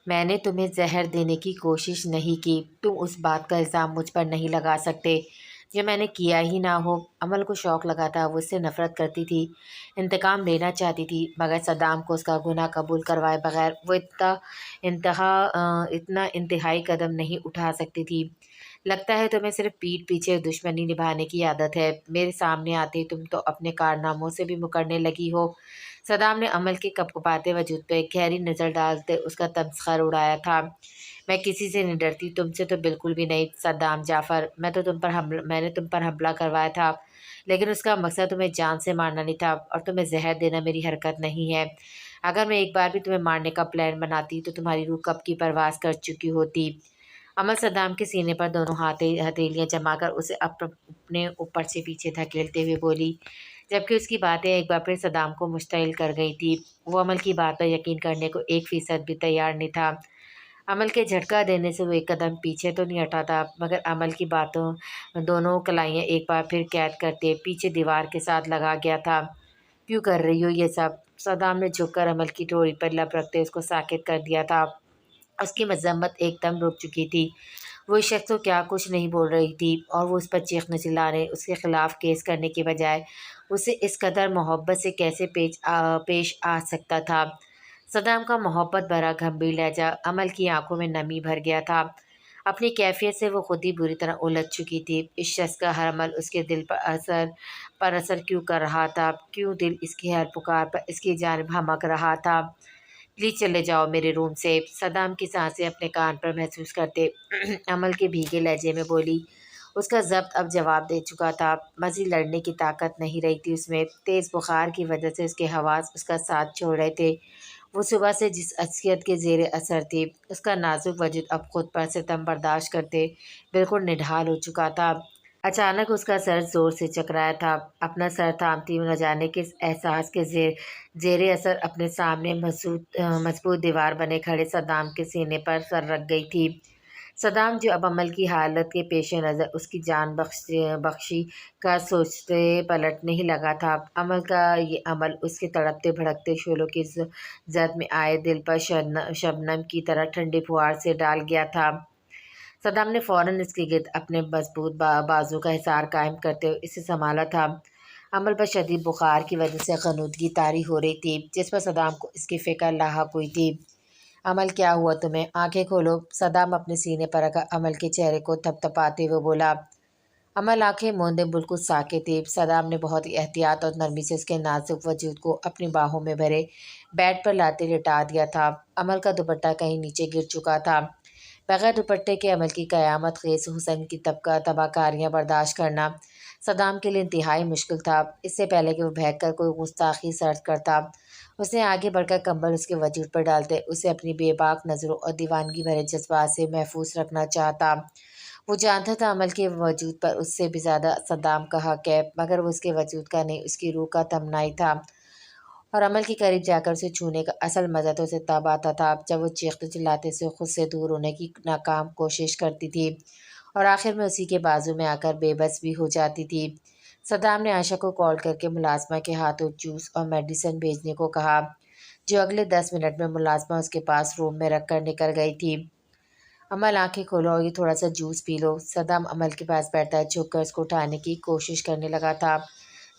میں نے تمہیں زہر دینے کی کوشش نہیں کی، تم اس بات کا الزام مجھ پر نہیں لگا سکتے جو میں نے کیا ہی نہ ہو۔ عمل کو شوق لگا تھا، وہ اس سے نفرت کرتی تھی، انتقام لینا چاہتی تھی، مگر صدام کو اس کا گناہ قبول کروائے بغیر وہ اتنا انتہائی قدم نہیں اٹھا سکتی تھی۔ لگتا ہے تمہیں صرف پیٹھ پیچھے دشمنی نبھانے کی عادت ہے، میرے سامنے آتے تم تو اپنے کارناموں سے بھی مکرنے لگی ہو۔ صدام نے عمل کے کپکپاتے وجود پہ گہری نظر ڈالتے اس کا تمسخر اڑایا تھا۔ میں کسی سے نہیں ڈرتی، تم سے تو بالکل بھی نہیں صدام جعفر، میں نے تم پر حملہ کروایا تھا، لیکن اس کا مقصد تمہیں جان سے مارنا نہیں تھا، اور تمہیں زہر دینا میری حرکت نہیں ہے۔ اگر میں ایک بار بھی تمہیں مارنے کا پلان بناتی تو تمہاری روح کب کی پرواز کر چکی ہوتی۔ عمل صدام کے سینے پر دونوں ہتھیلیاں جما کر اسے اپنے اوپر سے پیچھے دھکیلتے ہوئے بولی، جبکہ اس کی باتیں ایک بار پھر صدام کو مشتعل کر گئی تھی۔ وہ عمل کی بات پر یقین کرنے کو 1% بھی تیار نہیں تھا۔ عمل کے جھٹکا دینے سے وہ ایک قدم پیچھے تو نہیں ہٹا تھا، مگر عمل کی باتوں دونوں کلائیاں ایک بار پھر قید کرتے پیچھے دیوار کے ساتھ لگا گیا تھا۔ کیوں کر رہی ہو یہ سب؟ صدام نے جھک کر عمل کی ڈوری پر لب رکھتے اس کو ساکت کر دیا تھا۔ اس کی مذمت ایک دم رک چکی تھی۔ وہ اس شخص کو کیا کچھ نہیں بول رہی تھی، اور وہ اس پر چیخنے چلانے، اس کے خلاف کیس کرنے کے بجائے اسے اس قدر محبت سے کیسے پیش آ سکتا تھا؟ صدام کا محبت بھرا گمبھیر لہجہ عمل کی آنکھوں میں نمی بھر گیا تھا۔ اپنی کیفیت سے وہ خود ہی بری طرح الجھ چکی تھی۔ اس شخص کا ہر عمل اس کے دل پر اثر کیوں کر رہا تھا؟ کیوں دل اس کی ہر پکار پر اس کی جانب ہمک رہا تھا؟ پلیز چلے جاؤ میرے روم سے، صدام کی سانسیں اپنے کان پر محسوس کرتے عمل کے بھیگے لہجے میں بولی۔ اس کا ضبط اب جواب دے چکا تھا، مزید لڑنے کی طاقت نہیں رہی تھی اس میں۔ تیز بخار کی وجہ سے اس کے حواس اس کا ساتھ چھوڑ رہے تھے۔ وہ صبح سے جس عصیت کے زیر اثر تھی، اس کا نازک وجود اب خود پر ستم برداشت کرتے بالکل نڈھال ہو چکا تھا۔ اچانک اس کا سر زور سے چکرایا تھا۔ اپنا سر تھامتی ہوئی نہ جانے کس احساس کے زیر اثر اپنے سامنے مضبوط دیوار بنے کھڑے صدام کے سینے پر سر رکھ گئی تھی۔ صدام جو اب عمل کی حالت کے پیش نظر اس کی جان بخشی کا سوچتے پلٹ نہیں لگا تھا۔ عمل کا یہ عمل اس کے تڑپتے بھڑکتے شعلوں کی زد میں آئے دل پر شبنم کی طرح ٹھنڈی پھوار سے ڈال گیا تھا۔ صدام نے فوراً اس کے گرد اپنے مضبوط بازو کا حصار قائم کرتے ہوئے اسے سنبھالا تھا۔ عمل پر شدید بخار کی وجہ سے غنودگی طاری ہو رہی تھی، جس پر صدام کو اس کی فکر لاحق ہوئی تھی۔ عمل کیا ہوا تمہیں؟ آنکھیں کھولو، صدام اپنے سینے پر رکھا عمل کے چہرے کو تھپتھپاتے ہوئے بولا۔ عمل آنکھیں موندے بالکل ساکت تھی۔ صدام نے بہت ہی احتیاط اور نرمی سے اس کے نازک وجود کو اپنی باہوں میں بھرے بیڈ پر لاتے لٹا دیا تھا۔ عمل کا دوپٹہ کہیں نیچے گر چکا تھا۔ بغیر دوپٹے کے عمل کی قیامت خیز حسن کی تباہ کاریاں برداشت کرنا صدام کے لیے انتہائی مشکل تھا۔ اس سے پہلے کہ وہ بہک کر کوئی گستاخی سرد کرتا، اس نے آگے بڑھ کر کمبل اس کے وجود پر ڈالتے اسے اپنی بے باک نظروں اور دیوانگی بھرے جذبات سے محفوظ رکھنا چاہتا۔ وہ جانتا تھا عمل کے وجود پر اس سے بھی زیادہ صدام کا حق ہے، مگر وہ اس کے وجود کا نہیں، اس کی روح کا تمنا تھا، اور عمل کے قریب جا کر اسے چھونے کا اصل مزہ تو اسے تب آتا تھا جب وہ چیختے چلاتے سے خود سے دور ہونے کی ناکام کوشش کرتی تھی، اور آخر میں اسی کے بازو میں آ کر بے بس بھی ہو جاتی تھی۔ صدام نے عائشہ کو کال کر کے ملازمہ کے ہاتھوں جوس اور میڈیسن بھیجنے کو کہا، جو اگلے 10 منٹ میں ملازمہ اس کے پاس روم میں رکھ کر نکل گئی تھی۔ عمل آنکھیں کھولو اور یہ تھوڑا سا جوس پی لو۔ صدام عمل کے پاس بیٹھا جھک کر اس کو اٹھانے کی کوشش کرنے لگا تھا،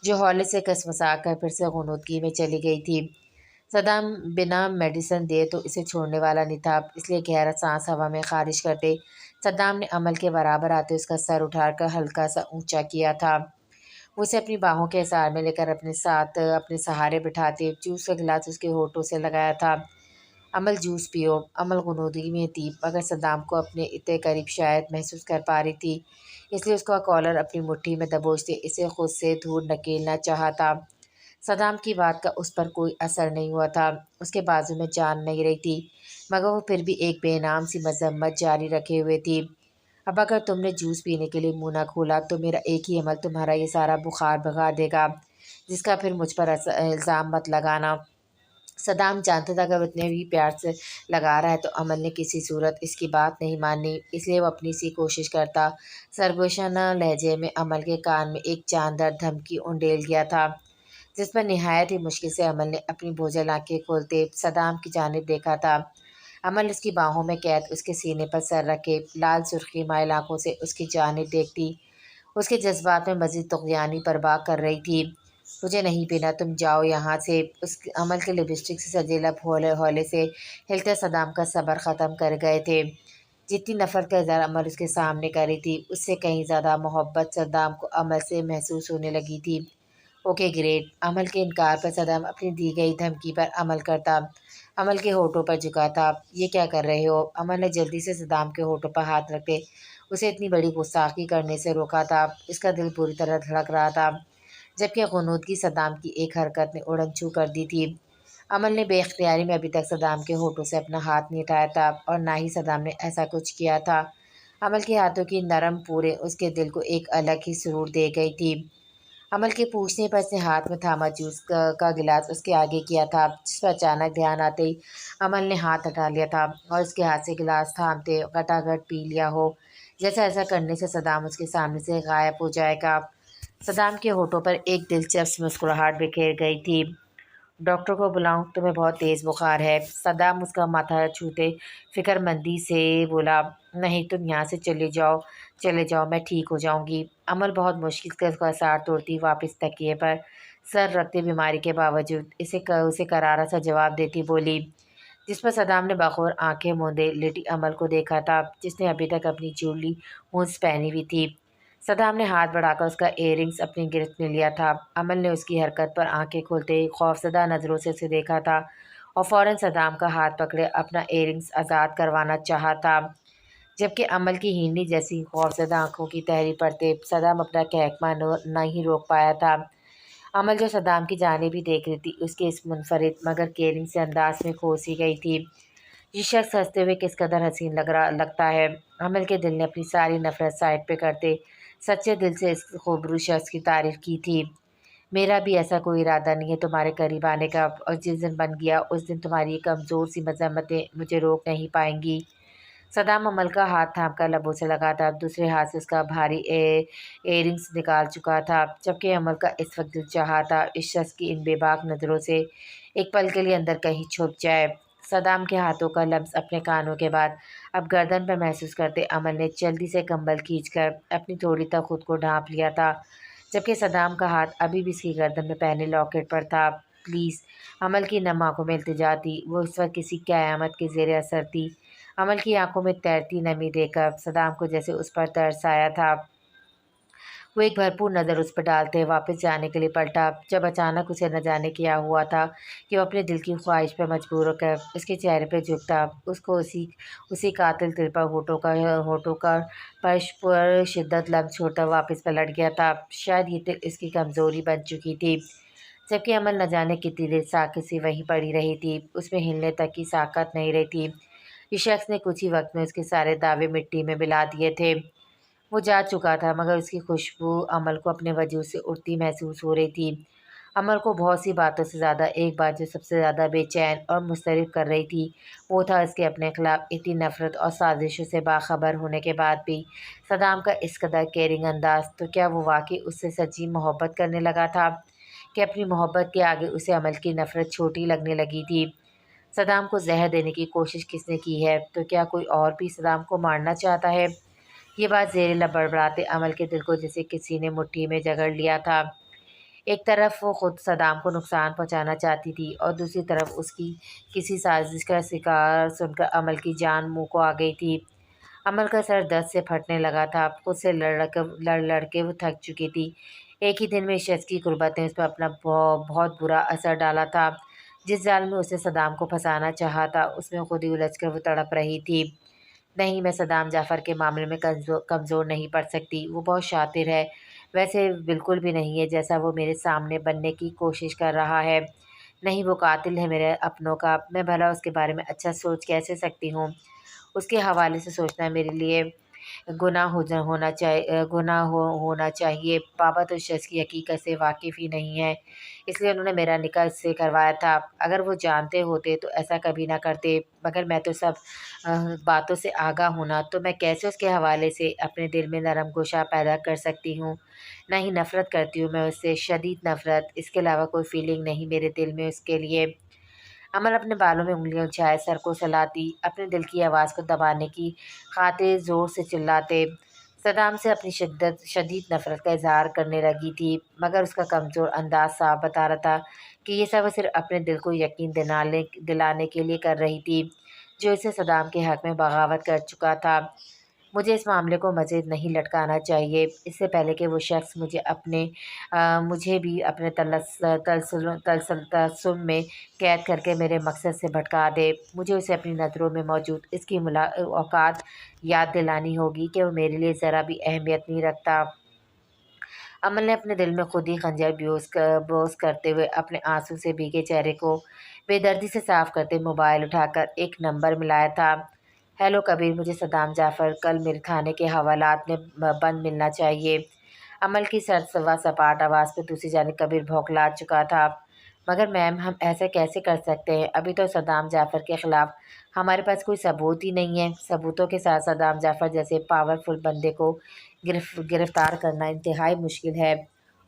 جو ہولے سے کسمسا کر پھر سے غنودگی میں چلی گئی تھی۔ صدام بنا میڈیسن دیے تو اسے چھوڑنے والا نہیں تھا، اس لیے گہرا سانس ہوا میں خارج کرتے صدام نے عمل کے برابر آتے اس کا سر اٹھا کر ہلکا سا اونچا کیا تھا۔ وہ اسے اپنی باہوں کے حصار میں لے کر اپنے سہارے بٹھاتے جوس کا گلاس اس کے ہونٹوں سے لگایا تھا۔ عمل جوس پیو۔ عمل غنودگی میں تھی، مگر صدام کو اپنے اتنے قریب شاید محسوس کر پا رہی تھی، اس لیے اس کا کالر اپنی مٹھی میں دبوچتے اسے خود سے دور نکیلنا چاہا تھا۔ صدام کی بات کا اس پر کوئی اثر نہیں ہوا تھا، اس کے بازو میں جان نہیں رہی تھی، مگر وہ پھر بھی ایک بے نام سی مذمت جاری رکھے ہوئے تھی۔ اب اگر تم نے جوس پینے کے لیے منہ نہ کھولا تو میرا ایک ہی عمل تمہارا یہ سارا بخار بھگا دے گا، جس کا پھر مجھ پر الزام مت لگانا۔ صدام جانتا تھا اگر وہ اتنے بھی پیار سے لگا رہا ہے تو عمل نے کسی صورت اس کی بات نہیں ماننی، اس لیے وہ اپنی سی کوشش کرتا سرگوشانہ لہجے میں عمل کے کان میں ایک جاندار دھمکی اونڈیل گیا تھا، جس پر نہایت ہی مشکل سے عمل نے اپنی بوجھل آنکھیں کھولتے صدام کی جانب دیکھا تھا۔ امل اس کی باہوں میں قید اس کے سینے پر سر رکھے لال سرخی مائل آنکھوں سے اس کی جانب دیکھتی اس کے جذبات میں مزید طغیانی پرواہ کر رہی تھی۔ مجھے نہیں پینا، تم جاؤ یہاں سے۔ عمل کے لپسٹک سے سجے لب ہولے ہولے سے ہلتے صدام کا صبر ختم کر گئے تھے۔ جتنی نفرت کا اظہار عمل اس کے سامنے کر رہی تھی اس سے کہیں زیادہ محبت صدام کو عمل سے محسوس ہونے لگی تھی۔ Okay great. عمل کے انکار پر صدام اپنی دی گئی دھمکی پر عمل کرتا عمل کے ہونٹوں پر جھکا تھا۔ یہ کیا کر رہے ہو؟ عمل نے جلدی سے صدام کے ہونٹوں پر ہاتھ رکھتے اسے اتنی بڑی گستاخی کرنے سے روکا تھا۔ اس کا دل پوری طرح دھڑک رہا تھا جبکہ غنودگی صدام کی ایک حرکت نے اڑن چھو کر دی تھی۔ عمل نے بے اختیاری میں ابھی تک صدام کے ہونٹوں سے اپنا ہاتھ نہیں اٹھایا تھا اور نہ ہی صدام نے ایسا کچھ کیا تھا۔ عمل کے ہاتھوں کی نرم پورے اس کے دل کو ایک الگ ہی سرور دے گئی تھی۔ عمل کے پوچھنے پر اس نے ہاتھ میں تھاما جوس کا گلاس اس کے آگے کیا تھا جس پر اچانک دھیان آتے ہی عمل نے ہاتھ ہٹا لیا تھا اور اس کے ہاتھ سے گلاس تھامتے گھٹاگھٹ پی لیا ہو جیسا ایسا کرنے سے صدام اس کے سامنے سے غائب ہو جائے گا۔ صدام کے ہونٹوں پر ایک دلچسپ مسکراہٹ بکھیر گئی تھی۔ ڈاکٹر کو بلاؤں؟ تمہیں بہت تیز بخار ہے۔ صدام اس کا ماتھا چھوتے فکر مندی سے بولا۔ نہیں، تم یہاں سے چلے جاؤ، میں ٹھیک ہو جاؤں گی۔ عمل بہت مشکل سے اس کا سار توڑتی واپس تکیے پر سر رکھتے بیماری کے باوجود اسے کرارا سا جواب دیتی بولی، جس پر صدام نے بغور آنکھیں موندے لیٹی عمل کو دیکھا تھا جس نے ابھی تک اپنی جولی ہونس پہنی ہوئی تھی۔ صدام نے ہاتھ بڑھا کر اس کا ایئر رنگز اپنی گرفت میں لیا تھا۔ عمل نے اس کی حرکت پر آنکھیں کھولتے خوفزدہ نظروں سے اسے دیکھا تھا اور فوراً صدام کا ہاتھ پکڑے اپنا ایئر رنگز آزاد کروانا چاہا تھا جبکہ عمل کی ہرنی جیسی خوفزدہ آنکھوں کی تحریر پڑھتے صدام اپنا کہکما نہیں روک پایا تھا۔ عمل جو صدام کی جانب ہی دیکھ رہی تھی اس کے اس منفرد مگر کیئرنگ سے انداز میں کھو سی گئی تھی۔ یہ شخص ہنستے ہوئے کس قدر حسین لگتا ہے۔ عمل کے دل نے اپنی ساری نفرت سائڈ پہ کرتے سچے دل سے اس خوبرو شخص کی تعریف کی تھی۔ میرا بھی ایسا کوئی ارادہ نہیں ہے تمہارے قریب آنے کا، اور جس دن بن گیا اس دن تمہاری یہ کمزور سی مذمتیں مجھے روک نہیں پائیں گی۔ صدام عمل کا ہاتھ تھام کر لبوں سے لگا تھا، دوسرے ہاتھ سے اس کا بھاری ایئر رنگز نکال چکا تھا جبکہ عمل کا اس وقت دل چاہا تھا اس شخص کی ان بے باک نظروں سے ایک پل کے لیے اندر کہیں چھپ جائے۔ صدام کے ہاتھوں کا لمس اپنے کانوں کے بعد اب گردن پر محسوس کرتے عمل نے جلدی سے کمبل کھینچ کر اپنی تھوڑی تک خود کو ڈھانپ لیا تھا جبکہ صدام کا ہاتھ ابھی بھی اس کی گردن میں پہنے لاکٹ پر تھا۔ پلیز، عمل کی نم آنکھوں میں التجا تھی، وہ اس وقت کسی قیامت کے زیر اثر تھی۔ عمل کی آنکھوں میں تیرتی نمی دیکھ کر صدام کو جیسے اس پر ترس آیا تھا۔ وہ ایک بھرپور نظر اس پر ڈالتے واپس جانے کے لیے پلٹا جب اچانک اسے نہ جانے کیا ہوا تھا کہ وہ اپنے دل کی خواہش پر مجبور ہو کر اس کے چہرے پہ جھکتا اس کو اسی قاتل دل پر ہونٹوں کا پر شدت لمس چھوڑتا واپس پلٹ گیا تھا۔ شاید یہ دل اس کی کمزوری بن چکی تھی جبکہ عمل نہ جانے کتنی دیر ساکت سی وہیں پڑی رہی تھی، اس میں ہلنے تک کی طاقت نہیں رہی تھی۔ اس شخص نے کچھ ہی وقت میں اس کے سارے دعوے مٹی میں ملا دیے تھے۔ وہ جا چکا تھا مگر اس کی خوشبو عمل کو اپنے وجود سے اڑتی محسوس ہو رہی تھی۔ عمل کو بہت سی باتوں سے زیادہ ایک بات جو سب سے زیادہ بے چین اور مضطرب کر رہی تھی وہ تھا اس کے اپنے خلاف اتنی نفرت اور سازشوں سے باخبر ہونے کے بعد بھی صدام کا اس قدر کیئرنگ انداز۔ تو کیا وہ واقعی اس سے سچی محبت کرنے لگا تھا کہ اپنی محبت کے آگے اسے عمل کی نفرت چھوٹی لگنے لگی تھی؟ صدام کو زہر دینے کی کوشش کس نے کی ہے؟ تو کیا کوئی اور بھی صدام کو مارنا چاہتا ہے؟ یہ بات زیر لب بڑبڑاتے عمل کے دل کو جیسے کسی نے مٹھی میں جکڑ لیا تھا۔ ایک طرف وہ خود صدام کو نقصان پہنچانا چاہتی تھی اور دوسری طرف اس کی کسی سازش کا شکار سن کر عمل کی جان منہ کو آ گئی تھی۔ عمل کا سر درد سے پھٹنے لگا تھا، خود سے لڑ کے وہ تھک چکی تھی۔ ایک ہی دن میں اس شخص کی قربت نے اس پر اپنا بہت برا اثر ڈالا تھا۔ جس جال میں اس نے صدام کو پھنسانا چاہا تھا اس میں خود ہی الجھ کر وہ تڑپ رہی تھی۔ نہیں، میں صدام جعفر کے معاملے میں کمزور نہیں پڑ سکتی، وہ بہت شاطر ہے، ویسے بالکل بھی نہیں ہے جیسا وہ میرے سامنے بننے کی کوشش کر رہا ہے۔ نہیں، وہ قاتل ہے میرے اپنوں کا، میں بھلا اس کے بارے میں اچھا سوچ کیسے سکتی ہوں؟ اس کے حوالے سے سوچنا میرے لیے گناہ ہونا چاہیے۔ بابا تو اس شخص کی حقیقت سے واقف ہی نہیں ہے، اس لیے انہوں نے میرا نکاح اس سے کروایا تھا۔ اگر وہ جانتے ہوتے تو ایسا کبھی نہ کرتے، مگر میں تو سب باتوں سے آگاہ ہوں نا، تو میں کیسے اس کے حوالے سے اپنے دل میں نرم گوشہ پیدا کر سکتی ہوں؟ نہیں، نفرت کرتی ہوں میں اس سے، شدید نفرت، اس کے علاوہ کوئی فیلنگ نہیں میرے دل میں اس کے لیے۔ امل اپنے بالوں میں انگلیاں اچھائے سر کو سلاتی، اپنے دل کی آواز کو دبانے کی خاطر زور سے چلاتے صدام سے اپنی شدید نفرت کا اظہار کرنے لگی تھی، مگر اس کا کمزور انداز صاف بتا رہا تھا کہ یہ سب وہ صرف اپنے دل کو یقین دلانے کے لیے کر رہی تھی، جو اسے صدام کے حق میں بغاوت کر چکا تھا۔ مجھے اس معاملے کو مزید نہیں لٹکانا چاہیے، اس سے پہلے کہ وہ شخص مجھے بھی اپنے تلسم میں قید کر کے میرے مقصد سے بھٹکا دے۔ مجھے اسے اپنی نظروں میں موجود اس کی اوقات یاد دلانی ہوگی کہ وہ میرے لیے ذرا بھی اہمیت نہیں رکھتا۔ امل نے اپنے دل میں خود ہی خنجر بوس کرتے ہوئے اپنے آنسو سے بھیگے چہرے کو بے دردی سے صاف کرتے موبائل اٹھا کر ایک نمبر ملایا تھا۔ ہیلو کبیر، مجھے صدام جعفر کل میرے تھانے کے حوالات میں بند ملنا چاہیے۔ امل کی سرد و سپاٹ آواز پہ دوسری جانب کبیر بھوکلا چکا تھا۔ مگر میم، ہم ایسا کیسے کر سکتے ہیں؟ ابھی تو صدام جعفر کے خلاف ہمارے پاس کوئی ثبوت ہی نہیں ہے۔ ثبوتوں کے ساتھ صدام جعفر جیسے پاورفل بندے کو گرفتار کرنا انتہائی مشکل ہے،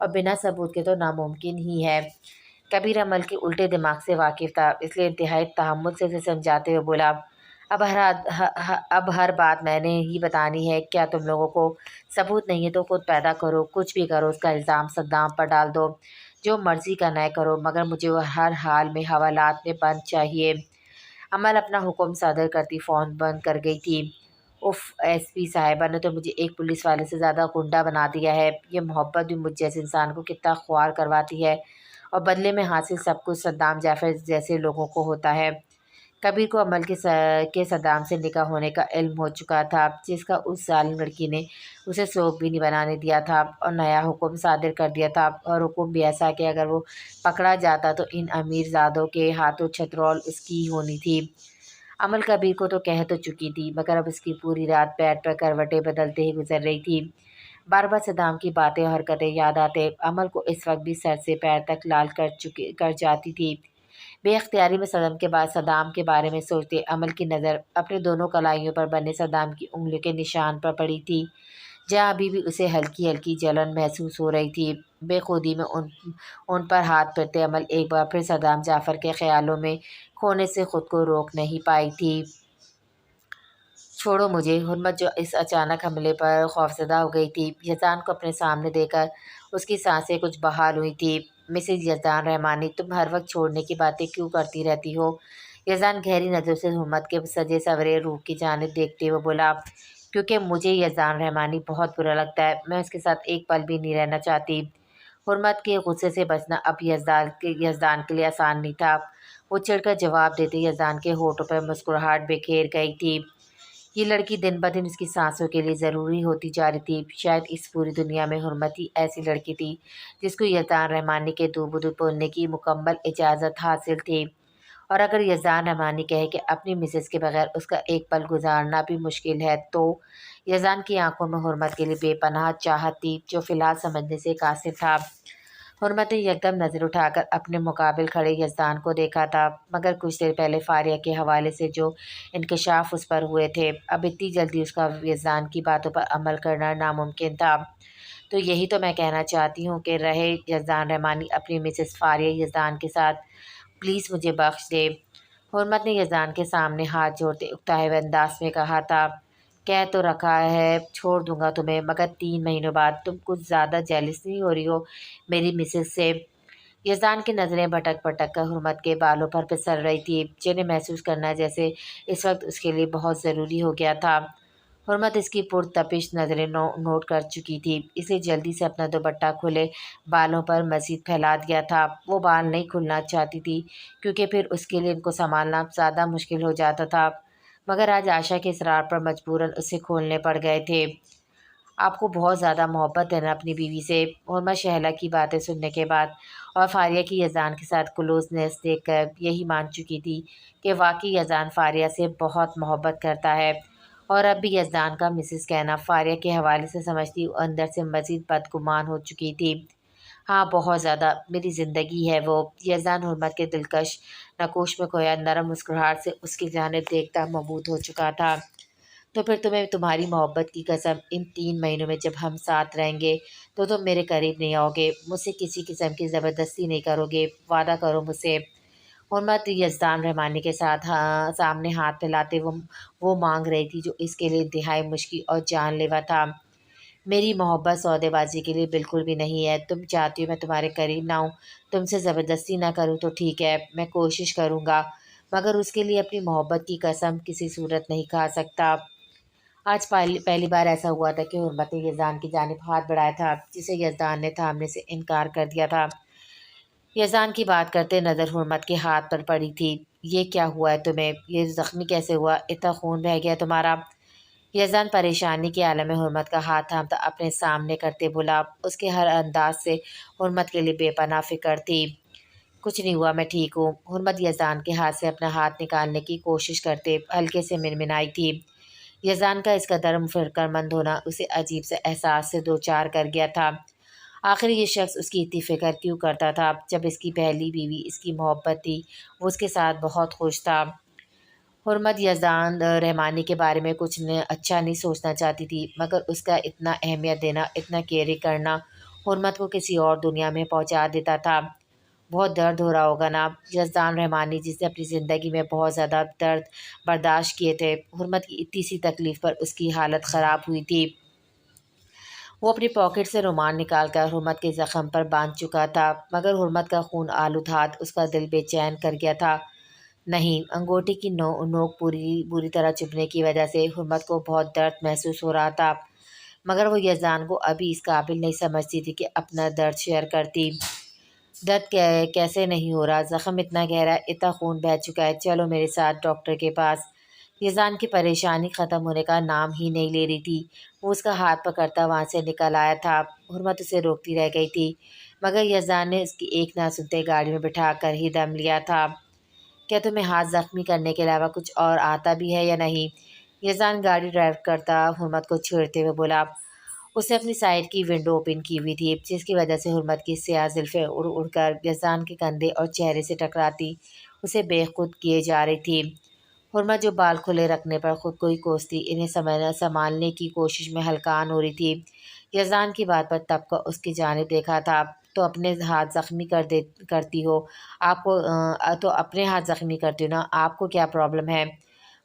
اور بنا ثبوت کے تو ناممکن ہی ہے۔ کبیر عمل کے الٹے دماغ سے واقف تھا، اس لیے انتہائی تحمل سے اسے سمجھاتے ہوئے بولا، اب ہر بات میں نے ہی بتانی ہے کیا؟ تم لوگوں کو ثبوت نہیں ہے تو خود پیدا کرو، کچھ بھی کرو، اس کا الزام صدام پر ڈال دو، جو مرضی کرنا ہے کرو، مگر مجھے وہ ہر حال میں حوالات میں بند چاہیے۔ عمل اپنا حکم صادر کرتی فون بند کر گئی تھی۔ اف، ایس پی صاحبہ نے تو مجھے ایک پولیس والے سے زیادہ غنڈہ بنا دیا ہے۔ یہ محبت بھی مجھ جیسے انسان کو کتنا خوار کرواتی ہے، اور بدلے میں حاصل سب کچھ صدام جعفر جیسے لوگوں کو ہوتا ہے۔ کبیر کو عمل کے صدام سے نکاح ہونے کا علم ہو چکا تھا، جس کا اس ظالم لڑکی نے اسے سوگ بھی نہیں بنانے دیا تھا، اور نیا حکم صادر کر دیا تھا، اور حکم بھی ایسا کہ اگر وہ پکڑا جاتا تو ان امیر زادوں کے ہاتھوں چھترول اس کی ہی ہونی تھی۔ عمل کبیر کو تو کہہ تو چکی تھی، مگر اب اس کی پوری رات بیڈ پر کروٹیں بدلتے ہی گزر رہی تھی۔ بار بار صدام کی باتیں اور حرکتیں یاد آتے عمل کو اس وقت بھی سر سے پیر تک لال کر جاتی تھی۔ بے اختیاری میں صدام کے بارے میں سوچتے عمل کی نظر اپنے دونوں کلائیوں پر بنے صدام کی انگلیوں کے نشان پر پڑی تھی، جہاں ابھی بھی اسے ہلکی ہلکی جلن محسوس ہو رہی تھی۔ بے خودی میں ان پر ہاتھ پھرتے عمل ایک بار پھر صدام جعفر کے خیالوں میں کھونے سے خود کو روک نہیں پائی تھی۔ چھوڑو مجھے۔ حرمت جو اس اچانک حملے پر خوفزدہ ہو گئی تھی، یزدان کو اپنے سامنے دے کر اس کی سانسیں کچھ بحال ہوئی تھی۔ مسز یزدان رحمانی، تم ہر وقت چھوڑنے کی باتیں کیوں کرتی رہتی ہو؟ یزدان گہری نظروں سے حرمت کے سجے سورے روح کی جانب دیکھتے ہوئے بولا، کیونکہ مجھے یزدان رحمانی بہت برا لگتا ہے، میں اس کے ساتھ ایک پل بھی نہیں رہنا چاہتی۔ حرمت کے غصے سے بچنا اب یزدان کے لیے آسان نہیں تھا۔ وہ چڑھ کر جواب دیتے یزدان کے ہونٹوں پر مسکراہٹ بکھیر گئی تھی۔ یہ لڑکی دن بدن اس کی سانسوں کے لیے ضروری ہوتی جا رہی تھی۔ شاید اس پوری دنیا میں حرمت ہی ایسی لڑکی تھی جس کو یزدان رحمانی کے دو بدو بولنے کی مکمل اجازت حاصل تھی، اور اگر یزدان رحمانی کہے کہ اپنی مسز کے بغیر اس کا ایک پل گزارنا بھی مشکل ہے، تو یزدان کی آنکھوں میں حرمت کے لیے بے پناہ چاہت تھی، جو فی الحال سمجھنے سے قاصر تھا۔ حرمت نے یکدم نظر اٹھا کر اپنے مقابل کھڑے یزدان کو دیکھا تھا، مگر کچھ دیر پہلے فاریہ کے حوالے سے جو انکشاف اس پر ہوئے تھے، اب اتنی جلدی اس کا یزدان کی باتوں پر عمل کرنا ناممکن تھا۔ تو یہی تو میں کہنا چاہتی ہوں کہ رہے یزدان رحمانی اپنی مسز فاریہ یزدان کے ساتھ، پلیز مجھے بخش دے۔ حرمت نے یزدان کے سامنے ہاتھ جوڑتے اکتائے ہوئے انداز میں کہا تھا، کہہ تو رکھا ہے چھوڑ دوں گا تمہیں، مگر 3 مہینوں بعد تم کچھ زیادہ جیلس نہیں ہو رہی ہو میری مسز سے؟ یزدان کی نظریں بھٹک بھٹک کر حرمت کے بالوں پر پسر رہی تھی، جنہیں محسوس کرنا جیسے اس وقت اس کے لیے بہت ضروری ہو گیا تھا۔ حرمت اس کی پرتپش نظریں نوٹ کر چکی تھی، اس لیے جلدی سے اپنا دوپٹہ کھلے بالوں پر مزید پھیلا دیا تھا۔ وہ بال نہیں کھلنا چاہتی تھی، کیونکہ پھر اس کے لیے ان کو سنبھالنا زیادہ مشکل ہو جاتا تھا، مگر آج عائشہ کے اصرار پر مجبوراً اسے کھولنے پڑ گئے تھے۔ آپ کو بہت زیادہ محبت ہے نا اپنی بیوی سے؟ حرمت شہلا کی باتیں سننے کے بعد اور فاریہ کی یزدان کے ساتھ کلوزنس دیکھ کر یہی مان چکی تھی کہ واقعی یزدان فاریہ سے بہت محبت کرتا ہے، اور اب بھی یزدان کا مسز کہنا فاریہ کے حوالے سے سمجھتی اندر سے مزید بدگمان ہو چکی تھی۔ ہاں، بہت زیادہ، میری زندگی ہے وہ۔ یزدان حرمت کے دلکش نقوش میں کھویا نرم مسکراہٹ سے اس کی جانب دیکھتا مبہوت ہو چکا تھا۔ تو پھر تمہیں تمہاری محبت کی قسم، ان 3 مہینوں میں جب ہم ساتھ رہیں گے تو تم میرے قریب نہیں آؤ گے، مجھ سے کسی قسم کی زبردستی نہیں کرو گے، وعدہ کرو مجھ سے۔ حرمت یزدان رحمانی کے ساتھ سامنے ہاتھ پھیلاتے وہ مانگ رہی تھی جو اس کے لیے انتہائی مشکل اور جان لیوا تھا۔ میری محبت سودے بازی کے لیے بالکل بھی نہیں ہے۔ تم چاہتی ہو میں تمہارے قریب نہ ہوں، تم سے زبردستی نہ کروں تو ٹھیک ہے، میں کوشش کروں گا، مگر اس کے لیے اپنی محبت کی قسم کسی صورت نہیں کھا سکتا۔ آج پہلی بار ایسا ہوا تھا کہ حرمت نے یزدان کی جانب ہاتھ بڑھایا تھا، جسے یزدان نے تھامنے سے انکار کر دیا تھا۔ یزدان کی بات کرتے نظر حرمت کے ہاتھ پر پڑی تھی۔ یہ کیا ہوا ہے تمہیں؟ یہ زخمی کیسے ہوا؟ اتنا خون بہہ گیا تمہارا؟ یزدان پریشانی کے عالم میں حرمت کا ہاتھ تھامتا اپنے سامنے کرتے بولا۔ اس کے ہر انداز سے حرمت کے لیے بے پناہ فکر تھی۔ کچھ نہیں ہوا، میں ٹھیک ہوں۔ حرمت یزدان کے ہاتھ سے اپنا ہاتھ نکالنے کی کوشش کرتے ہلکے سے منمنائی تھی۔ یزدان کا اس قدر فکر مند ہونا اسے عجیب سے احساس سے دوچار کر گیا تھا۔ آخر یہ شخص اس کی اتنی فکر کیوں کرتا تھا؟ جب اس کی پہلی بیوی اس کی محبت تھی، وہ اس کے ساتھ بہت خوش تھا۔ حرمت یزدان رحمانی کے بارے میں کچھ اچھا نہیں سوچنا چاہتی تھی، مگر اس کا اتنا اہمیت دینا، اتنا کیئر کرنا حرمت کو کسی اور دنیا میں پہنچا دیتا تھا۔ بہت درد ہو رہا ہوگا نا؟ یزدان رحمانی جس نے اپنی زندگی میں بہت زیادہ درد برداشت کیے تھے، حرمت کی اتنی سی تکلیف پر اس کی حالت خراب ہوئی تھی۔ وہ اپنی پاکٹ سے رومال نکال کر حرمت کے زخم پر باندھ چکا تھا، مگر حرمت کا خون آلود ہاتھ اس کا دل بے چین کر گیا تھا۔ نہیں، انگوٹی کی نوک بری طرح چبھنے کی وجہ سے حرمت کو بہت درد محسوس ہو رہا تھا، مگر وہ یزدان کو ابھی اس قابل نہیں سمجھتی تھی کہ اپنا درد شیئر کرتی۔ درد کیسے نہیں ہو رہا؟ زخم اتنا گہرا ہے، اتنا خون بہہ چکا ہے، چلو میرے ساتھ ڈاکٹر کے پاس۔ یزدان کی پریشانی ختم ہونے کا نام ہی نہیں لے رہی تھی۔ وہ اس کا ہاتھ پکڑتا وہاں سے نکل آیا تھا۔ حرمت اسے روکتی رہ گئی تھی، مگر یزدان نے اس کی ایک نہ سنتے گاڑی میں بٹھا کر ہی دم لیا تھا۔ کیا تمہیں ہاتھ زخمی کرنے کے علاوہ کچھ اور آتا بھی ہے یا نہیں؟ یزدان گاڑی ڈرائیو کرتا حرمت کو چھیڑتے ہوئے بولا۔ اس نے اپنی سائڈ کی ونڈو اوپن کی ہوئی تھی، جس کی وجہ سے حرمت کی سیاہ زلفیں اڑ اڑ کر یزدان کے کندھے اور چہرے سے ٹکراتی اسے بے خود کیے جا رہی تھی۔ حرمت جو بال کھلے رکھنے پر خود کو ہی کوستی انہیں سنبھالنے کی کوشش میں ہلکان ہو رہی تھی۔ یزدان کی بات پر تب کا اس کی جانب دیکھا تھا۔ تو اپنے ہاتھ زخمی کرتی ہو آپ کو تو اپنے ہاتھ زخمی کرتی ہو نا، آپ کو کیا پرابلم ہے؟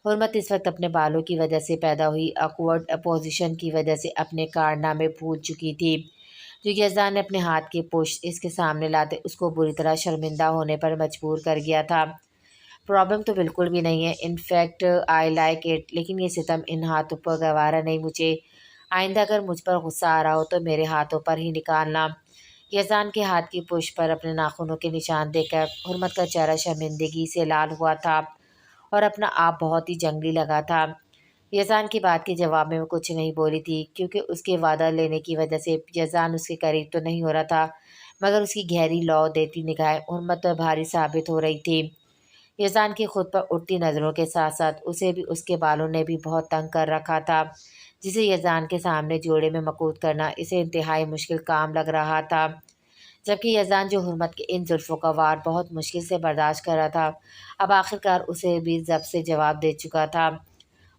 حرمت اس وقت اپنے بالوں کی وجہ سے پیدا ہوئی آکورڈ پوزیشن کی وجہ سے اپنے کارنامے بھول چکی تھی، جو یزدان نے اپنے ہاتھ کی پشت اس کے سامنے لاتے اس کو بری طرح شرمندہ ہونے پر مجبور کر گیا تھا۔ پرابلم تو بالکل بھی نہیں ہے، انفیکٹ آئی لائک اٹ، لیکن یہ ستم ان ہاتھوں پر گوارا نہیں مجھے۔ آئندہ اگر مجھ پر غصہ آ رہا ہو تو میرے ہاتھوں پر ہی نکالنا۔ یزدان کے ہاتھ کی پشت پر اپنے ناخنوں کے نشان دیکھ کر حرمت کا چہرہ شرمندگی سے لال ہوا تھا اور اپنا آپ بہت ہی جنگلی لگا تھا۔ یزدان کی بات کے جواب میں وہ کچھ نہیں بولی تھی، کیونکہ اس کے وعدہ لینے کی وجہ سے یزدان اس کے قریب تو نہیں ہو رہا تھا، مگر اس کی گہری لو دیتی نگاہیں حرمت پر بھاری ثابت ہو رہی تھی۔ یزدان کی خود پر اٹھتی نظروں کے ساتھ ساتھ اسے بھی اس کے بالوں نے بھی بہت تنگ کر رکھا تھا، جسے یزدان کے سامنے جوڑے میں مکوت کرنا اسے انتہائی مشکل کام لگ رہا تھا۔ جبکہ یزدان جو حرمت کے ان زلفوں کا وار بہت مشکل سے برداشت کر رہا تھا، اب آخرکار اسے بھی ضبط سے جواب دے چکا تھا۔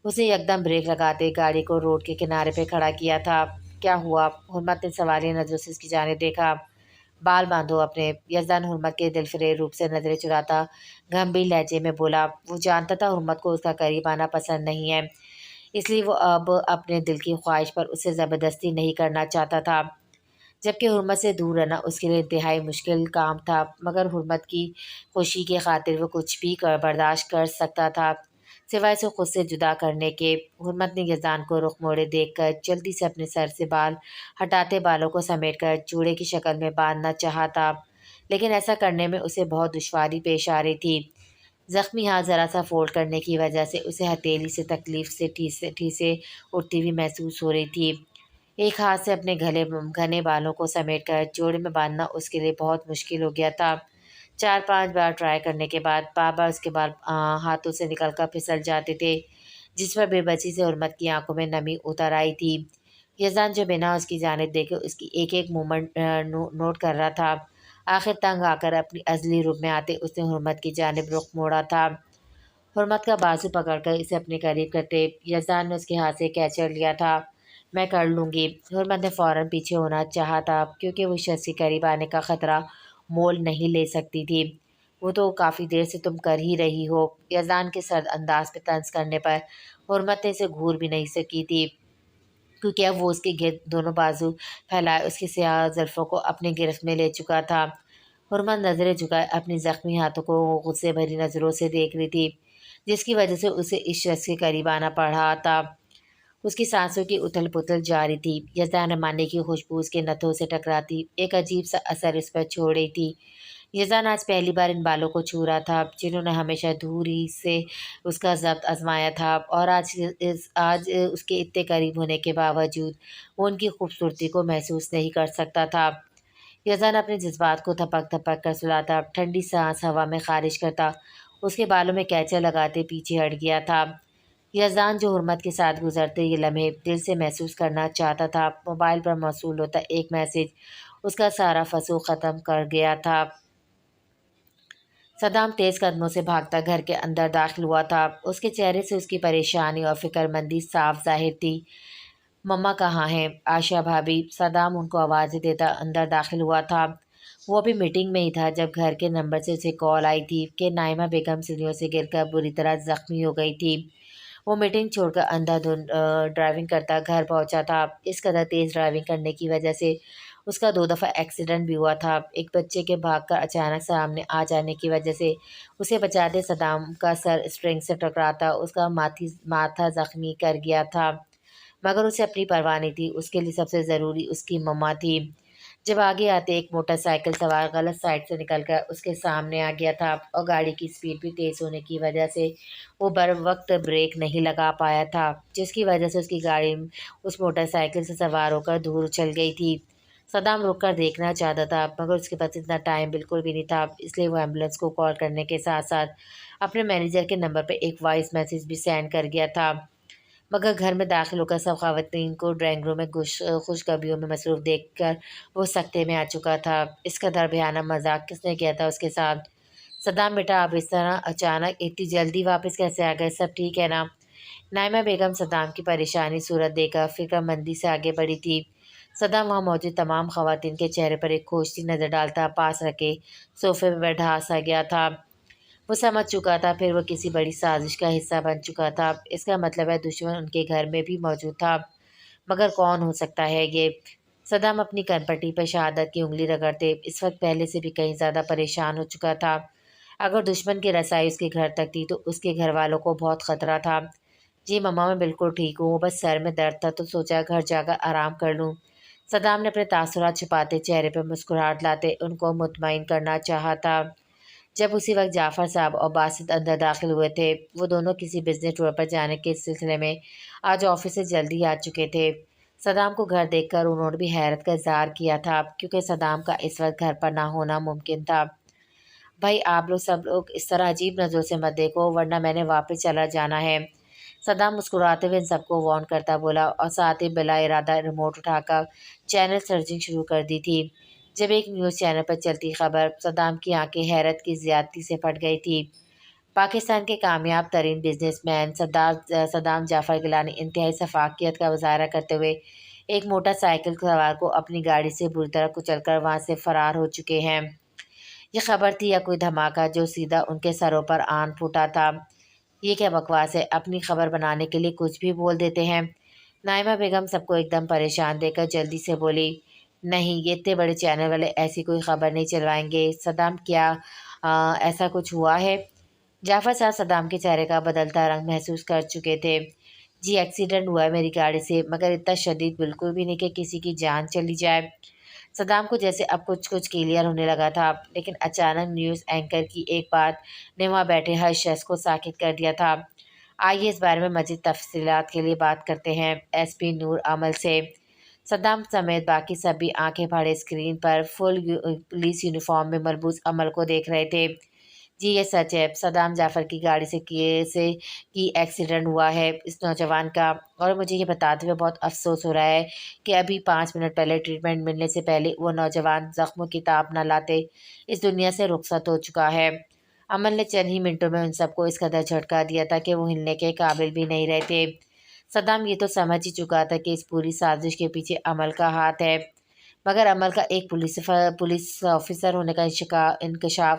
اس نے یکدم بریک لگاتے گاڑی کو روڈ کے کنارے پہ کھڑا کیا تھا۔ کیا ہوا؟ حرمت نے سوالیہ نظروں سے اس کی جانب دیکھا۔ بال باندھو اپنے، یزدان حرمت کے دلفریب روپ سے نظریں چراتا گمبھیر لہجے میں بولا۔ وہ جانتا تھا حرمت کو اس کا قریب آنا پسند نہیں ہے، اس لیے وہ اب اپنے دل کی خواہش پر اسے زبردستی نہیں کرنا چاہتا تھا، جبکہ حرمت سے دور رہنا اس کے لیے انتہائی مشکل کام تھا، مگر حرمت کی خوشی کی خاطر وہ کچھ بھی برداشت کر سکتا تھا، سوائے اسے خود سے جدا کرنے کے۔ حرمت نے یزدان کو رخ موڑے دیکھ کر جلدی سے اپنے سر سے بال ہٹاتے بالوں کو سمیٹ کر جوڑے کی شکل میں باندھنا چاہا تھا، لیکن ایسا کرنے میں اسے بہت دشواری پیش آ رہی تھی۔ زخمی ہاتھ ذرا سا فولڈ کرنے کی وجہ سے اسے ہتھیلی سے تکلیف سے ٹھیسیں اٹھتی ہوئی محسوس ہو رہی تھی۔ ایک ہاتھ سے اپنے گھنے بالوں کو سمیٹ کر جوڑے میں باندھنا اس کے لیے بہت مشکل ہو گیا تھا۔ 4-5 بار ٹرائی کرنے کے بعد بار بار اس کے بال ہاتھوں سے نکل کر پھسل جاتے تھے، جس پر بے بسی سے حرمت کی آنکھوں میں نمی اتر آئی تھی۔ یزدان جو بنا اس کی جانب دیکھے اس کی ایک ایک موومنٹ نوٹ کر رہا تھا، آخر تنگ آ کر اپنی ازلی روپ میں آتے اس نے حرمت کی جانب رخ موڑا تھا۔ حرمت کا بازو پکڑ کر اسے اپنے قریب کرتے یزدان نے اس کے ہاتھ سے کیچر لیا تھا۔ میں کر لوں گی۔ حرمت نے فوراً پیچھے ہونا چاہا تھا، کیونکہ وہ شخص کے قریب آنے کا خطرہ مول نہیں لے سکتی تھی۔ وہ تو کافی دیر سے تم کر ہی رہی ہو۔ یزدان کے سرد انداز پہ طنز کرنے پر حرمت نے اسے گھور بھی نہیں سکی تھی، کیونکہ اب وہ اس کے گرد دونوں بازو پھیلائے اس کی سیاہ زلفوں کو اپنے گرفت میں لے چکا تھا۔ حرمت نظریں جھکائے اپنی زخمی ہاتھوں کو غصے بھری نظروں سے دیکھ رہی تھی، جس کی وجہ سے اسے اس شخص کے قریب آنا پڑ رہا تھا۔ اس کی سانسوں کی اتھل پتھل جاری تھی، یزدان رمانے کی خوشبو اس کے نتھوں سے ٹکراتی ایک عجیب سا اثر اس پر چھوڑ رہی تھی۔ یزدان آج پہلی بار ان بالوں کو چھو رہا تھا جنہوں نے ہمیشہ دور ہی سے اس کا ضبط آزمایا تھا، اور آج اس کے اتنے قریب ہونے کے باوجود وہ ان کی خوبصورتی کو محسوس نہیں کر سکتا تھا۔ یزدان اپنے جذبات کو تھپک تھپک کر سلاتا، ٹھنڈی سانس ہوا میں خارج کرتا، اس کے بالوں میں کیچا لگاتے پیچھے ہٹ گیا تھا۔ یزدان جو حرمت کے ساتھ گزرتے یہ لمحے دل سے محسوس کرنا چاہتا تھا، موبائل پر موصول ہوتا ایک میسج اس کا سارا فسوق ختم کر گیا تھا۔ صدام تیز قدموں سے بھاگتا گھر کے اندر داخل ہوا تھا، اس کے چہرے سے اس کی پریشانی اور فکر مندی صاف ظاہر تھی۔ مما کہاں ہیں؟ عائشہ بھابھی، صدام ان کو آوازیں دیتا اندر داخل ہوا تھا۔ وہ ابھی میٹنگ میں ہی تھا جب گھر کے نمبر سے اسے کال آئی تھی کہ نائمہ بیگم سیڑھیوں سے گر کر بری طرح زخمی ہو گئی تھی۔ وہ میٹنگ چھوڑ کر اندھا دھند ڈرائیونگ کرتا گھر پہنچا تھا۔ اس قدر تیز ڈرائیونگ کرنے کی وجہ سے اس کا 2 دفعہ ایکسیڈنٹ بھی ہوا تھا۔ ایک بچے کے بھاگ کر اچانک سامنے آ جانے کی وجہ سے اسے بچاتے صدام کا سر اسپرنگ سے ٹکراتا اس کا ماتھا زخمی کر گیا تھا، مگر اسے اپنی پرواہ نہیں تھی، اس کے لیے سب سے ضروری اس کی مما تھی۔ جب آگے آتے ایک موٹر سائیکل سوار غلط سائڈ سے نکل کر اس کے سامنے آ گیا تھا، اور گاڑی کی سپیڈ بھی تیز ہونے کی وجہ سے وہ بر وقت بریک نہیں لگا پایا تھا، جس کی وجہ سے اس کی گاڑی اس موٹر سائیکل سے سوار ہو کر دور اچھل گئی تھی۔ صدام رک کر دیکھنا چاہتا تھا، مگر اس کے پاس اتنا ٹائم بالکل بھی نہیں تھا، اس لیے وہ ایمبولینس کو کال کرنے کے ساتھ ساتھ اپنے مینیجر کے نمبر پہ ایک وائس میسیج بھی سینڈ کر گیا تھا۔ مگر گھر میں داخل ہو کر سب خواتین کو ڈرائنگ روم میں خوشخبریوں میں مصروف دیکھ کر وہ سکتے میں آ چکا تھا۔ اس قدر بھیانک مذاق کس نے کیا تھا اس کے ساتھ؟ صدام بیٹا، آپ اس طرح اچانک اتنی جلدی واپس کیسے آ گئے؟ سب ٹھیک ہے نا؟ نائمہ بیگم صدام کی پریشانی صورت دیکھ کر فکر مندی سے آگے بڑھی تھی۔ صدام وہاں موجود تمام خواتین کے چہرے پر ایک کھوجتی نظر ڈالتا پاس رکھے صوفے پہ بیٹھا سا گیا تھا۔ وہ سمجھ چکا تھا پھر وہ کسی بڑی سازش کا حصہ بن چکا تھا، اس کا مطلب ہے دشمن ان کے گھر میں بھی موجود تھا، مگر کون ہو سکتا ہے یہ؟ صدام اپنی کنپٹی پر شہادت کی انگلی رگڑتے اس وقت پہلے سے بھی کہیں زیادہ پریشان ہو چکا تھا۔ اگر دشمن کی رسائی اس کے گھر تک تھی تو اس کے گھر والوں کو بہت خطرہ تھا۔ جی مما، میں بالکل ٹھیک ہوں، بس سر میں درد تھا تو سوچا گھر جا کر آرام کر لوں۔ صدام نے اپنے تاثرات چھپاتے چہرے پہ مسکراہٹ لاتے ان کو مطمئن کرنا چاہا تھا۔ جب اسی وقت جعفر صاحب اور باسط اندر داخل ہوئے تھے، وہ دونوں کسی بزنس ٹور پر جانے کے سلسلے میں آج آفس سے جلدی آ چکے تھے۔ صدام کو گھر دیکھ کر انہوں نے بھی حیرت کا اظہار کیا تھا، کیونکہ صدام کا اس وقت گھر پر نہ ہونا ممکن تھا۔ بھائی آپ لوگ سب لوگ اس طرح عجیب نظروں سے مت دیکھو ورنہ میں نے واپس چلا جانا ہے۔ صدام مسکراتے ہوئے ان سب کو وارن کرتا بولا، اور ساتھ ہی بلا ارادہ ریموٹ اٹھا کر چینل سرچنگ شروع کر دی تھی۔ جب ایک نیوز چینل پر چلتی خبر صدام کی آنکھیں حیرت کی زیادتی سے پھٹ گئی تھی۔ پاکستان کے کامیاب ترین بزنس مین صدام جعفر گیلانی انتہائی شفافیت کا مظاہرہ کرتے ہوئے ایک موٹر سائیکل سوار کو اپنی گاڑی سے بری طرح کچل کر وہاں سے فرار ہو چکے ہیں۔ یہ خبر تھی یا کوئی دھماکہ جو سیدھا ان کے سروں پر آن پھوٹا تھا؟ یہ کیا بکواس ہے، اپنی خبر بنانے کے لیے کچھ بھی بول دیتے ہیں۔ نائمہ بیگم سب کو ایک دم پریشان دیکھ کر جلدی سے بولی، نہیں یہ اتنے بڑے چینل والے ایسی کوئی خبر نہیں چلوائیں گے۔ صدام کیا ایسا کچھ ہوا ہے؟ جعفر صاحب صدام کے چہرے کا بدلتا رنگ محسوس کر چکے تھے۔ جی ایکسیڈنٹ ہوا ہے میری گاڑی سے، مگر اتنا شدید بالکل بھی نہیں کہ کسی کی جان چلی جائے۔ صدام کو جیسے اب کچھ کلیئر ہونے لگا تھا، لیکن اچانک نیوز اینکر کی ایک بات نے وہاں بیٹھے ہر شخص کو ساکت کر دیا تھا۔ آئیے اس بارے میں مزید تفصیلات کے لیے بات کرتے ہیں ایس پی نور عمل سے۔ صدام سمیت باقی سب بھی آنکھیں پھاڑے اسکرین پر فل پولیس یونیفارم میں ملبوس عمل کو دیکھ رہے تھے۔ جی یہ سچ ہے، صدام جعفر کی گاڑی سے کی ایکسیڈنٹ ہوا ہے اس نوجوان کا، اور مجھے یہ بتاتے ہوئے بہت افسوس ہو رہا ہے کہ ابھی 5 منٹ پہلے ٹریٹمنٹ ملنے سے پہلے وہ نوجوان زخموں کی تاب نہ لاتے اس دنیا سے رخصت ہو چکا ہے۔ عمل نے چند ہی منٹوں میں ان سب کو اس قدر جھٹکا دیا تھا کہ وہ ہلنے کے قابل بھی نہیں رہتے۔ صدام یہ تو سمجھ ہی چکا تھا کہ اس پوری سازش کے پیچھے عمل کا ہاتھ ہے، مگر عمل کا ایک پولیس آفیسر ہونے کا انکشاف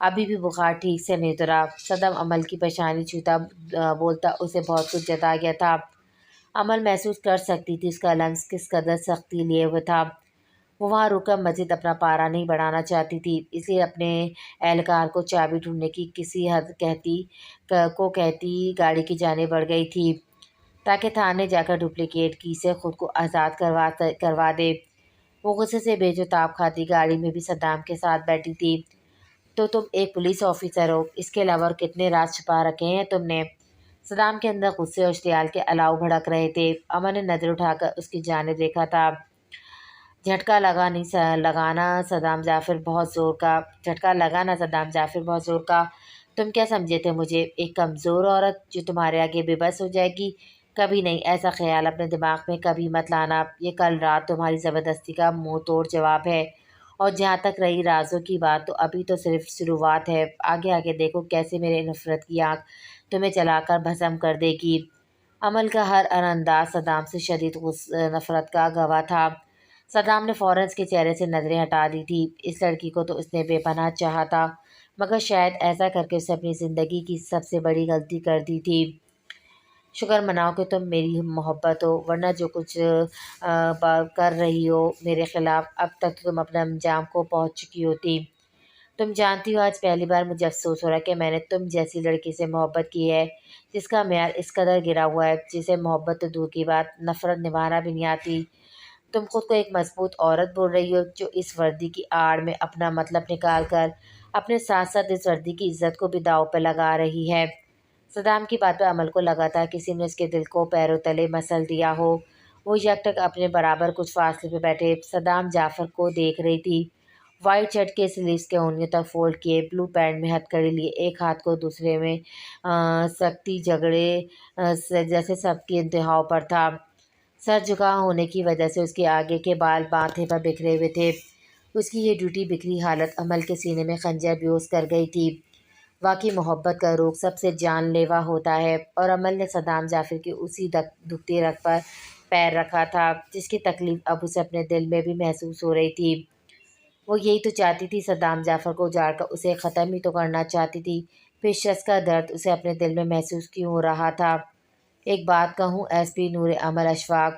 ابھی بھی بخار ٹھیک سے نہیں اترا۔ صدام عمل کی پیشانی چھوتا بولتا اسے بہت کچھ جتا گیا تھا۔ عمل محسوس کر سکتی تھی اس کا لمس کس قدر سختی لیے ہوئے تھا۔ وہ وہاں رک کر مزید اپنا پارا نہیں بڑھانا چاہتی تھی، اس لیے اپنے اہلکار کو چابی ڈھونڈنے کی کسی حد کہتی گاڑی کی جانب بڑھ گئی تھی تاکہ تھانے جا کر ڈپلیکیٹ کی سے خود کو آزاد کروا دے۔ وہ غصے سے بے تاب کھاتی گاڑی میں بھی صدام کے ساتھ بیٹھی تھی۔ تو تم ایک پولیس آفیسر ہو، اس کے علاوہ اور کتنے راز چھپا رکھے ہیں تم نے؟ صدام کے اندر غصے اور اشتعال کے الاؤ بھڑک رہے تھے۔ امن نے نظر اٹھا کر اس کی جانب دیکھا تھا۔ جھٹکا لگا لگانا صدام ظافر بہت زور کا۔ تم کیا سمجھے تھے مجھے، ایک کمزور عورت جو تمہارے آگے بے بس ہو جائے گی؟ کبھی نہیں، ایسا خیال اپنے دماغ میں کبھی مت لانا۔ یہ کل رات تمہاری زبردستی کا منہ توڑ جواب ہے، اور جہاں تک رہی رازوں کی بات تو ابھی تو صرف شروعات ہے۔ آگے آگے دیکھو کیسے میرے نفرت کی آنکھ تمہیں جلا کر بھسم کر دے گی۔ عمل کا ہر انداز صدام سے شدید نفرت کا گواہ تھا۔ صدام نے فوراً اس کے چہرے سے نظریں ہٹا دی تھی۔ اس لڑکی کو تو اس نے بے پناہ چاہا تھا، مگر شاید ایسا کر کے اسے اپنی زندگی کی سب سے بڑی غلطی کر دی تھی۔ شکر مناؤ کہ تم میری محبت ہو، ورنہ جو کچھ کر رہی ہو میرے خلاف، اب تک تو تم اپنے انجام کو پہنچ چکی ہوتی۔ تم جانتی ہو آج پہلی بار مجھے افسوس ہو رہا ہے کہ میں نے تم جیسی لڑکی سے محبت کی ہے، جس کا معیار اس قدر گرا ہوا ہے، جسے محبت تو دور کی بات نفرت نبھانا بھی نہیں آتی۔ تم خود کو ایک مضبوط عورت بول رہی ہو جو اس وردی کی آڑ میں اپنا مطلب نکال کر اپنے ساتھ ساتھ اس وردی کی عزت کو بھی داؤ پہ لگا رہی ہے۔ صدام کی بات پہ عمل کو لگا تھا کسی نے اس کے دل کو پیروں تلے مسل دیا ہو۔ وہ یکٹک اپنے برابر کچھ فاصلے پہ بیٹھے صدام جعفر کو دیکھ رہی تھی۔ وائٹ شرٹ کے سلیوز کے اونیوں تک فولڈ کیے، بلو پینٹ میں ہتھ کڑی لیے، ایک ہاتھ کو دوسرے میں سکتی جھگڑے جیسے سب کی انتہاؤں پر تھا۔ سر جھکا ہونے کی وجہ سے اس کے آگے کے بال ماتھے پر بکھرے ہوئے تھے۔ اس کی یہ ٹوٹی بکھری حالت عمل کے سینے میں خنجر بیوس کر گئی تھی۔ واقعی محبت کا روگ سب سے جان لیوا ہوتا ہے، اور عمل نے صدام جعفر کی اسی دکھتی رگ پر پیر رکھا تھا جس کی تکلیف اب اسے اپنے دل میں بھی محسوس ہو رہی تھی۔ وہ یہی تو چاہتی تھی، صدام جعفر کو اجاڑ کر اسے ختم ہی تو کرنا چاہتی تھی، پھر شخص کا درد اسے اپنے دل میں محسوس کیوں ہو رہا تھا؟ ایک بات کہوں ایس پی نور عمل اشفاق،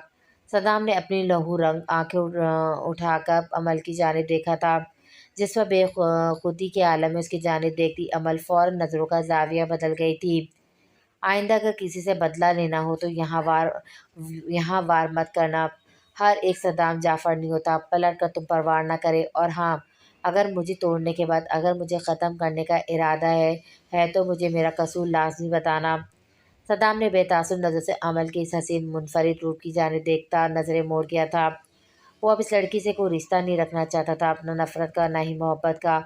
صدام نے اپنی لہو رنگ آنکھیں اٹھا کر عمل کی جانب دیکھا تھا، جس پر بے خودی کے عالم میں اس کی جانب دیکھتی عمل فوراً نظروں کا زاویہ بدل گئی تھی۔ آئندہ اگر کسی سے بدلہ لینا ہو تو یہاں وار مت کرنا، ہر ایک صدام جعفر نہیں ہوتا، پلٹ کر تم پر وار نہ کرے، اور ہاں، اگر مجھے توڑنے کے بعد اگر مجھے ختم کرنے کا ارادہ ہے تو مجھے میرا قصور لازمی بتانا۔ صدام نے بے تاثر نظر سے عمل کے اس حسین منفرد روپ کی جانب دیکھتا نظریں موڑ گیا تھا۔ وہ اب اس لڑکی سے کوئی رشتہ نہیں رکھنا چاہتا تھا، نہ نفرت کا نہ ہی محبت کا،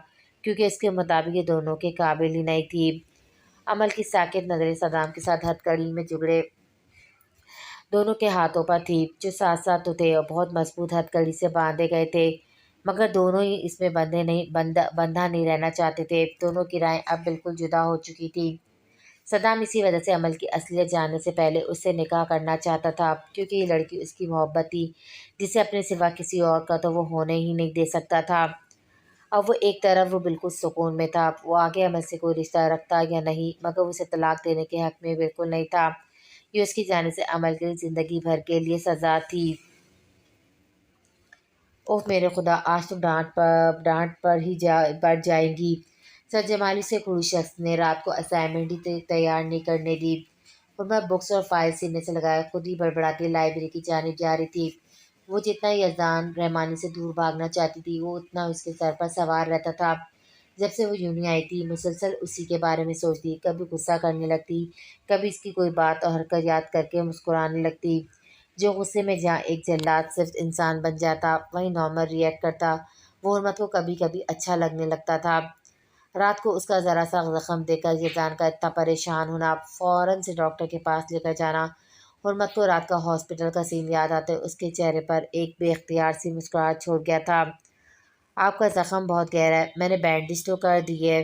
کیونکہ اس کے مطابق یہ دونوں کے قابل ہی نہیں تھی۔ عمل کی ساکت نظریں صدام کے ساتھ ہتھ کڑی میں جگڑے دونوں کے ہاتھوں پر تھی، جو ساتھ ساتھ تو تھے اور بہت مضبوط ہتھ کڑی سے باندھے گئے تھے، مگر دونوں ہی اس میں بندھا نہیں رہنا چاہتے تھے۔ دونوں کی رائے اب بالکل جدا ہو چکی تھی۔ صدام اسی وجہ سے عمل کی اصلیت جاننے سے پہلے اس سے نکاح کرنا چاہتا تھا، کیونکہ یہ لڑکی اس کی محبت تھی جسے اپنے سوا کسی اور کا تو وہ ہونے ہی نہیں دے سکتا تھا۔ اب وہ ایک طرف وہ بالکل سکون میں تھا، وہ آگے عمل سے کوئی رشتہ رکھتا یا نہیں، مگر وہ اسے طلاق دینے کے حق میں بالکل نہیں تھا۔ یہ اس کی جانب سے عمل کے لیے زندگی بھر کے لیے سزا تھی۔ اوہ میرے خدا، آج تو ڈانٹ پڑ جائیں گی۔ سر جمالی سے کوئی شخص نے رات کو اسائنمنٹ ہی تیار نہیں کرنے دی، اور میں بکس اور فائل سینے سے لگائے خود ہی بڑبڑاتی لائبریری کی جانب جا رہی تھی۔ وہ جتنا یزدان رحمانی سے دور بھاگنا چاہتی تھی، وہ اتنا اس کے سر پر سوار رہتا تھا۔ جب سے وہ یونین آئی تھی مسلسل اسی کے بارے میں سوچتی، کبھی غصہ کرنے لگتی، کبھی اس کی کوئی بات اور حرکت یاد کر کے مسکرانے لگتی۔ جو غصے میں جہاں ایک جلاد صرف انسان بن جاتا وہیں نارمل ری ایکٹ کرتا، وہ حرمت کو کبھی کبھی اچھا لگنے لگتا تھا۔ رات کو اس کا ذرا سا زخم دیکھ کر یزدان کا اتنا پریشان ہونا، فوراً سے ڈاکٹر کے پاس لے کر جانا، حرمت کو رات کا ہاسپٹل کا سین یاد آتے اس کے چہرے پر ایک بے اختیار سی مسکراہٹ چھوڑ گیا تھا۔ آپ کا زخم بہت گہرا ہے، میں نے بینڈیج تو کر دی ہے،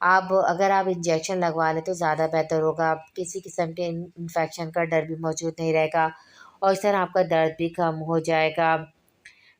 اگر آپ انجیکشن لگوا لیں تو زیادہ بہتر ہوگا، کسی قسم کے انفیکشن کا ڈر بھی موجود نہیں رہے گا، اور اس طرح آپ کا درد بھی کم ہو جائے گا۔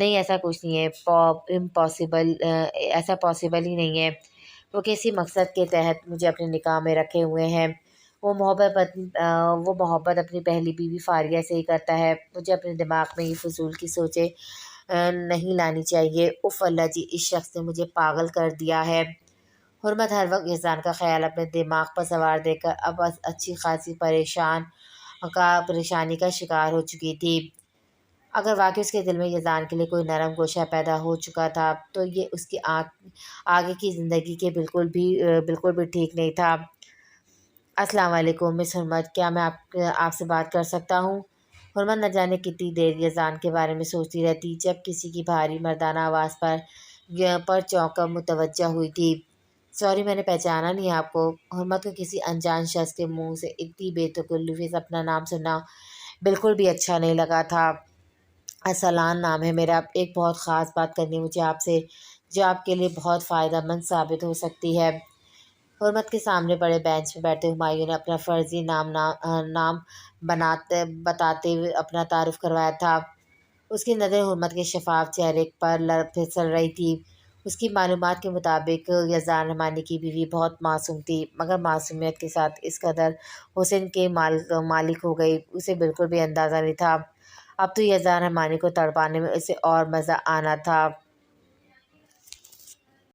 نہیں ایسا کچھ نہیں ہے، امپاسبل، ایسا پاسبل ہی نہیں ہے۔ وہ کسی مقصد کے تحت مجھے اپنے نکاح میں رکھے ہوئے ہیں۔ وہ محبت اپنی پہلی بیوی فاریہ سے ہی کرتا ہے۔ مجھے اپنے دماغ میں یہ فضول کی سوچیں نہیں لانی چاہیے۔ اف اللہ جی، اس شخص نے مجھے پاگل کر دیا ہے۔ حرمت ہر وقت یزدان کا خیال اپنے دماغ پر سوار دیکھ کر اب اچھی خاصی پریشانی کا شکار ہو چکی تھی۔ اگر واقعی اس کے دل میں یزدان کے لیے کوئی نرم گوشہ پیدا ہو چکا تھا تو یہ اس کی آگے کی زندگی کے بالکل بھی ٹھیک نہیں تھا۔ السلام علیکم مس حرمت، کیا میں آپ سے بات کر سکتا ہوں؟ حرمت نہ جانے کتنی دیر یزدان کے بارے میں سوچتی رہتی جب کسی کی بھاری مردانہ آواز پر چونک کر متوجہ ہوئی تھی۔ سوری، میں نے پہچانا نہیں آپ کو۔ حرمت کو کسی انجان شخص کے منہ سے اتنی بے تکلفی سے اپنا نام سننا بالکل بھی اچھا نہیں لگا تھا۔ ارسلان نام ہے میرا۔ ایک بہت خاص بات کرنی مجھے آپ سے، جو آپ کے لیے بہت فائدہ مند ثابت ہو سکتی ہے۔ حرمت کے سامنے بڑے بینچ پہ بیٹھے ہمایوں نے اپنا فرضی نام بتاتے ہوئے اپنا تعارف کروایا تھا۔ اس کی نظر حرمت کے شفاف چہرے پر پھسل رہی تھی۔ اس کی معلومات کے مطابق یزدان رحمانی کی بیوی بہت معصوم تھی، مگر معصومیت کے ساتھ اس قدر حسن کے مالک ہو گئی، اسے بالکل بھی اندازہ نہیں تھا۔ اب تو یزدان رحمانی کو تڑپانے میں اسے اور مزہ آنا تھا۔